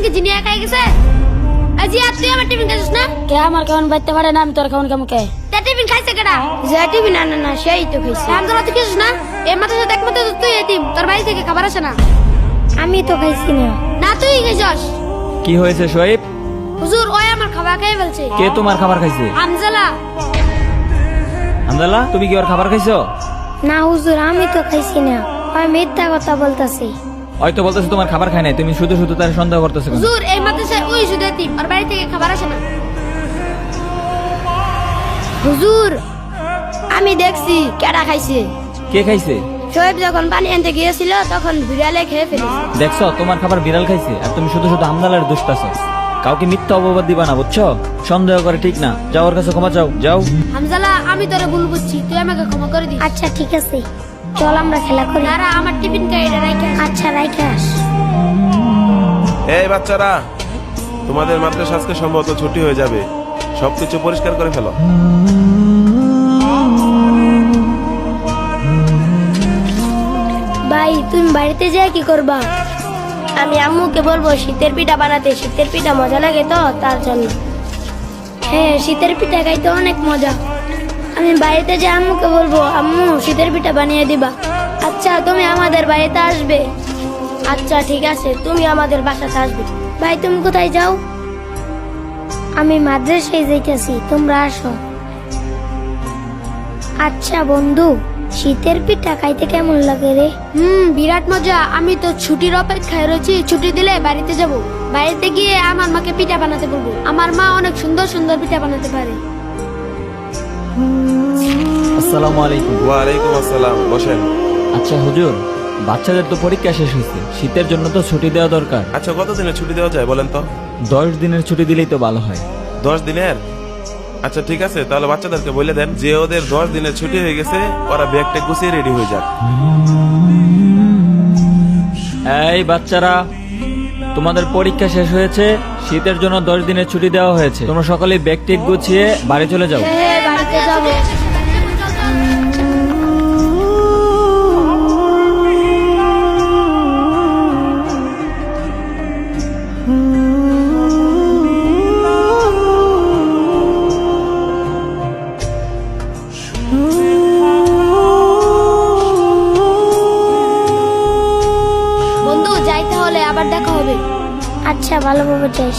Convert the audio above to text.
Tiffin কি জিনিয়া খাই গেছে? আজি আর তুই আমার টিফিন খাইছিস না? কে আমার কেমন বাইতে পারে না, আমি তোর কেমন কেমন কে তা টিফিন খাইছে কেডা? যে টিভি না না না সেই তো খাইছি। রামজালা তুই খাইছিস না? এই মাথার সাথে একমাত্র তুই এতিম, তোর বাড়ি থেকে খাবার আসে না। আমি তো খাইছি না। না তুই খাইছস। কি হয়েছে শোয়েব? হুজুর ওই আমার খাবার খাই ফেলছে। কে তোমার খাবার খাইছে? হামজালা। হামদাল্লাহ, তুমি কি ওর খাবার খাইছো? না হুজুর, আমি তো খাইছি না, আমি মিথ্যা কথা বলতাছি। হয়তো বলতেছে তোমার খাবার খায় নাই, তুমি শুধু শুধু তার সন্দেহ করতেছো কেন? হুজুর এই মাদ্রাসায় ওই শুধু এতিম, ওর বাড়ি থেকে খাবার আসে না। হুজুর আমি দেখছি কেডা খাইছে। কে খাইছে? শোয়েব যখন পানি আনতে গিয়েছিল তখন বিড়ালে খেয়ে ফেলেছে। দেখছো তোমার খাবার বিড়াল খাইছে, আর তুমি শুধু শুধু হামদালার দুষ্টাছো। কাউকে মিথ্যা অপবাদ দিবা না, বুঝছো? সন্দেহ করে ঠিক না। যাও ওর কাছে ক্ষমা চাও, যাও। হামজালা আমি তোরে ভুল বুঝছি, তুই আমাকে ক্ষমা করে দিস। আচ্ছা ঠিক আছে, চল আমরা খেলা করি। তারা আমার টিফিন খাই এটা রাইখে আস। আচ্ছা রাইখে আস। এই বাচ্চারা, তোমাদের মাদ্রাসা আজকে সম্ভবত ছুটি হয়ে যাবে, সবকিছু পরিষ্কার করে ফেলো। ভাই তুমি বাড়িতে যেয়ে কি করবা? আমি আম্মুকে বলবো শীতের পিঠা বানাতে, শীতের পিঠা মজা লাগে তো তার জন্য। হ্যাঁ শীতের পিঠা খাইতে অনেক মজা। আমি বাড়িতে যে আম্মুকে বলবো আম্মু শীতের পিঠা বানিয়ে দিবা। আচ্ছা তুমি আমাদের বাড়িতে আসবে? আচ্ছা ঠিক আছে, তুমি আমাদের বাসাতে আসবে। ভাই তুমি কোথায় যাও? আমি মাদ্রাসায় যাইতেছি, তোমরা আসো। আচ্ছা বন্ধু, শীতের পিঠা খাইতে কেমন লাগে রে? বিরাট মজা। আমি তো ছুটির অপেক্ষায় রয়েছি, ছুটি দিলে বাড়িতে যাব। বাড়িতে গিয়ে আমার মাকে পিঠা বানাতে বলবো। আমার মা অনেক সুন্দর সুন্দর পিঠা বানাতে পারে। আসসালামু আলাইকুম। ওয়ালাইকুম আসসালাম, বসেন। আচ্ছা হুজুর, বাচ্চাদের তো পরীক্ষা শেষ হয়েছে, শীতের জন্য তো ছুটি দেওয়া দরকার। আচ্ছা কতদিনের ছুটি দেওয়া যায় বলেন তো? 10 দিনের ছুটি দিলেই তো ভালো হয়। 10 দিনের? আচ্ছা ঠিক আছে, তাহলে বাচ্চাদেরকে বলে দেন যে ওদের 10 দিনের ছুটি হয়ে গেছে, ওরা ব্যাগটা গুছিয়ে রেডি হয়ে যাক। এই বাচ্চারা, তোমাদের পরীক্ষা শেষ হয়েছে, শীতের জন্য 10 দিনের ছুটি দেওয়া হয়েছে। তোমরা সকলে ব্যাগ টেক গুছিয়ে বাড়ি চলে যাও। হ্যাঁ বাড়িতে যাবো। বন্ধু যাই তাহলে, আবার দেখা হবে। আচ্ছা ভালোভাবে যাস।